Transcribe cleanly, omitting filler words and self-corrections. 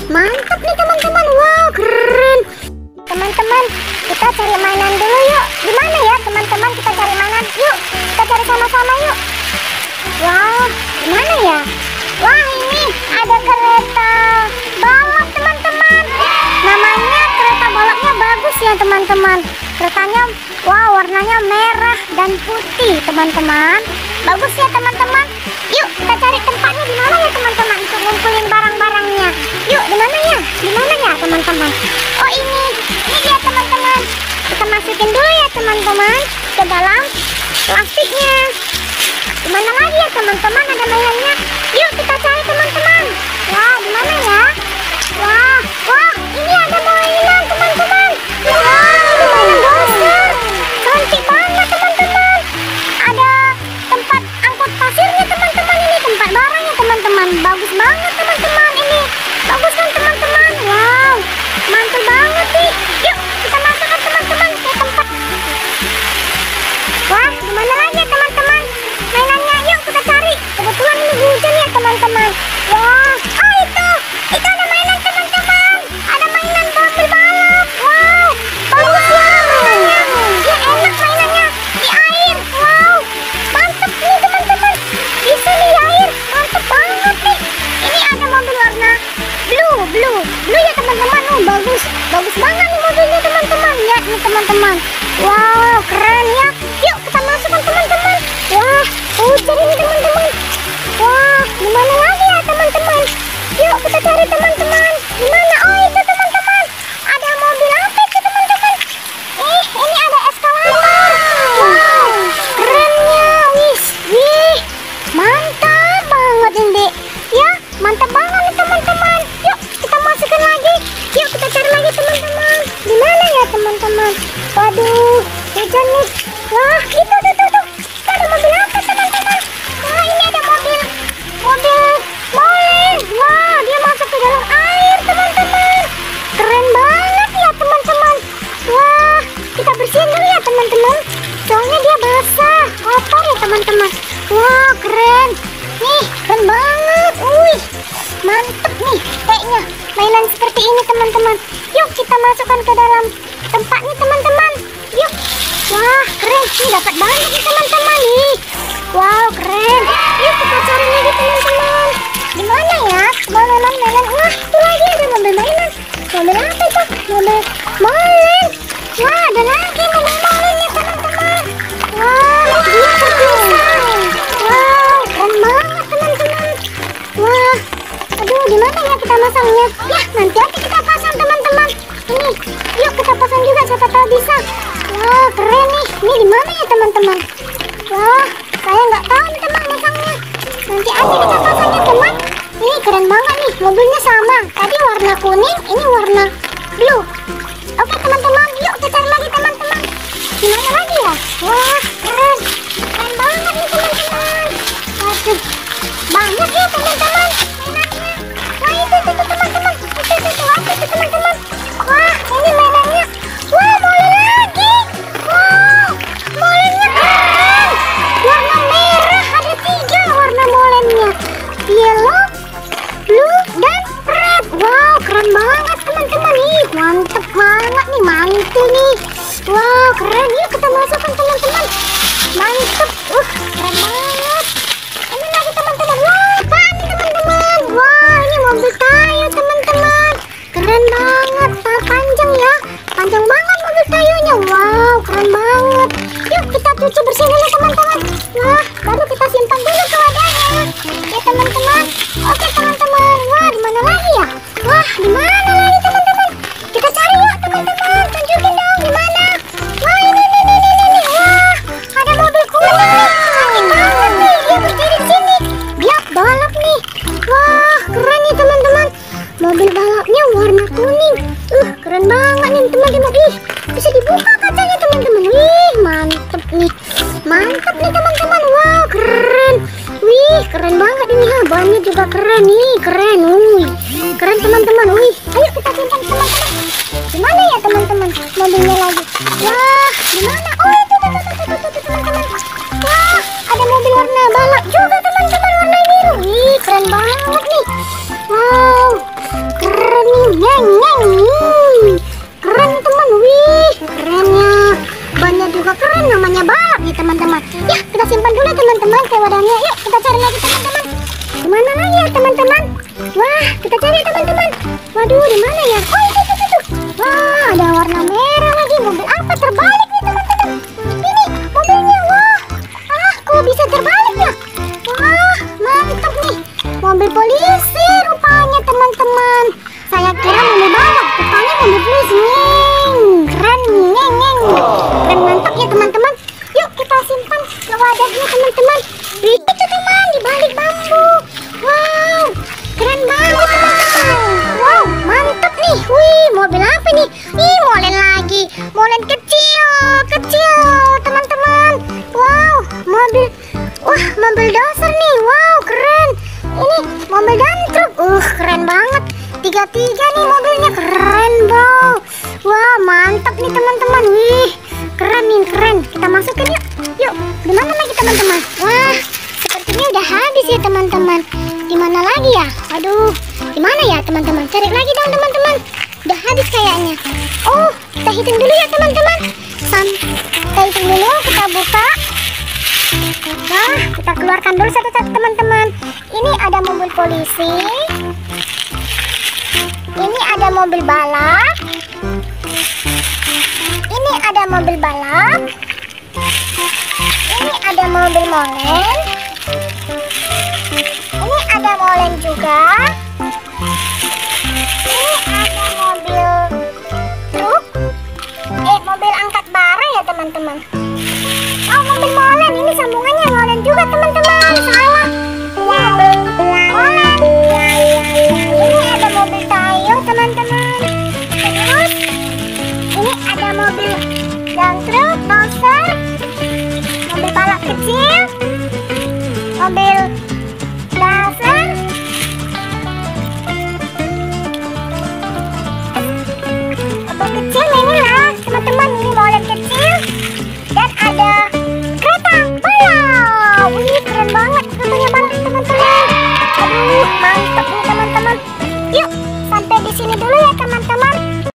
mantap nih teman-teman. Wow, keren. Teman-teman, kita cari mainan dulu yuk. Di mana ya teman-teman kita cari mainan? Yuk, kita cari sama-sama yuk. Wow, di mana ya? Wah, ini ada kereta balap teman-teman. Namanya kereta balapnya bagus ya teman-teman. Keretanya, wow, warnanya merah dan putih teman-teman. Bagus ya teman-teman. Yuk kita cari tempatnya di mana ya teman-teman untuk ngumpulin barang-barangnya. Yuk, di mana ya? Di mana ya teman-teman? Oh, ini dia teman-teman. Kita masukin dulu ya teman-teman ke dalam plastiknya. Di mana lagi ya teman-teman ada mainannya? Yuk kita cari teman-teman. Wah, di mana ya? Wah, wah, ini ada mainan teman-teman. Wah, ini mainan besar. Cantik banget teman-teman. Ada tempat angkut pasirnya teman-teman. Ini tempat barangnya teman-teman. Bagus banget teman-teman ini. Bagus kan teman-teman? Wow, mantul banget nih. Yuk kita masukkan teman-teman ke tempat. Wah, di mana lagi ya teman-teman mainannya? Yuk kita cari. Kebetulan ini hujan ya teman-teman. Wah, oh itu ada mainan teman-teman. Ada mainan mobil balap. Wow, bagus ya mainannya. Ya enak mainannya di air. Wow, mantep nih teman-teman. Bisa nih di air, mantep banget nih. Ini ada mobil warna blue ya teman-teman. Oh, bagus banget nih mobilnya teman-teman. Lihat nih teman-teman. Wow, keren ya. Yuk kita masukkan teman-teman. Wah, hujan ini teman-teman. Wah, di mana lagi ya teman-teman? Yuk kita cari teman-teman. Di mana? Oh, itu teman-teman. Ada mobil apa itu teman-teman? Ini ada eskalator. Wow, kerennya. Wih, mantap banget ini. Ya, mantap banget nih teman-teman. Yuk kita masukkan lagi. Yuk kita cari lagi teman-teman. Di mana ya teman-teman? Waduh, hujan nih. Wah, itu tuh. Ada mobil apa teman-teman? Wah, ini ada mobil molen. Wah, dia masuk ke dalam air teman-teman. Keren banget ya teman-teman. Wah, kita bersihin dulu ya teman-teman. Soalnya dia basah, kotor ya teman-teman. Wah, keren. Nih, keren banget. Wih, mantep nih kayaknya mainan seperti ini teman-teman. Yuk kita masukkan ke dalam tempatnya teman-teman. Yuk. Wah, keren. Ini dapat banyak nih teman-teman nih. Wow, keren. Yuk kita cari lagi teman-teman. Di mana ya? Mainan. Wah, itu lagi ada mobil mainan. Mobil apa itu? Mobil molen. Wah, ada lagi mobil molennya teman-teman. Wah, dia terpisah. Wow, keren banget teman-teman. Wah, aduh, di mana ya kita masangnya? Ya, nanti aja kita pasang teman-teman. Ini, yuk kita pasang juga siapa tahu bisa. Wah, keren nih. Ini di mana ya teman-teman? Wah, saya nggak tahu nih teman masangnya. Nanti aja kita pasangnya teman. Ini keren banget nih. Mobilnya sama. Tadi warna kuning, ini warna blue. Oke teman-teman, yuk kita cari lagi teman-teman. Di mana lagi ya? Wah, keren. Keren banget nih teman-teman. Waduh, banyak ya teman-teman mainannya. Wah, itu teman-teman. Itu teman-teman. Wah, ini mainannya. Wah, molen lagi. Wow, molennya keren. Warna merah, ada 3 warna molennya. Yellow, blue, dan red. Wow, keren banget teman-teman nih. Mantep banget nih, mantul nih. Wow, keren. Yuk kita masukkan teman-teman. Mantep. Keren banget. Ini lagi teman-teman. Wah, apaan nih teman-teman? Wah, ini mobil kayu teman-teman. Keren banget. Panjang ya. Panjang banget mobil kayunya. Wow, keren banget. Yuk kita cuci bersih dulu teman-teman. Wah, baru kita simpan dulu ke wadahnya. Ya teman-teman. Oke teman-teman. Wah, di mana lagi ya? Wah, di mana lagi teman-teman? Kita cari yuk teman-teman. Tunjukin dong di mana. Wah, ini. Wah, ada mobil kuning nih. Cantik banget nih. Dia berdiri di sini. Dia balap nih. Wah, keren nih teman-teman. Mobil balapnya warna kuning. Keren banget nih teman-teman. Bisa dibuka kacanya teman-teman. Wih, mantep nih. Mantep nih teman-teman. Wow, keren. Wih, keren banget ini. Bannya juga keren nih. Keren. Wih, keren teman-teman. Wih, ayo kita simpan teman-teman. Di mana ya teman-teman mobilnya lagi? Wah, di mana? Oh, itu teman-teman. Wah, ada mobil warna balap juga teman-teman, warna biru. Wih, keren banget nih. Wow, keren Ngeng ngeng. Keren teman, wih kerennya. Bannya juga keren, namanya balap nih teman-teman. Ya kita simpan dulu teman-teman ke wadahnya. Yuk kita cari lagi teman-teman. Dimana lagi ya teman-teman? Wah kita cari teman-teman. Waduh dimana ya? Oh itu. Wah ada warna merah lagi. Mobil apa terbalik nih teman-teman? Ini mobilnya. Wah kok bisa terbalik ya? Wah mantap nih. Mobil polisi rupanya teman-teman. Saya kira mobil balap, rupanya mobil polisi. Keren, ngeng. Keren mantap ya teman-teman. Yuk kita simpan ke wadahnya teman-teman. Itu teman di balik bambu. Wow, keren banget teman-teman. Wow, mantap nih. Wih, mobil apa nih? Ih, molen lagi. Molen kecil teman-teman. Wow, mobil dasar nih. Wow, keren. Ini mobil dump truck. Keren banget. Tiga nih mobilnya, keren bro. Wah mantap nih teman-teman. Wih keren. Kita masukin yuk. Dimana lagi teman-teman? Wah sepertinya udah habis ya teman-teman. Dimana lagi ya? Aduh dimana ya teman-teman? Cari lagi dong teman-teman. Udah habis kayaknya. Oh kita hitung dulu ya teman-teman. Kita hitung dulu, kita buka. Nah kita keluarkan dulu satu-satu teman-teman. Ini ada mobil polisi. Ini ada mobil balap. Ini ada mobil balap. Ini ada mobil molen. Ini ada molen juga. Ini ada mobil truk. Mobil angkat barang ya teman-teman. Oh mobil molen. Ini sambungannya molen juga teman-teman. Salah. Molen. Ini ada mobil Tayo teman-teman. Terus ini ada mobil dump truck, doser, mobil balap kecil, mobil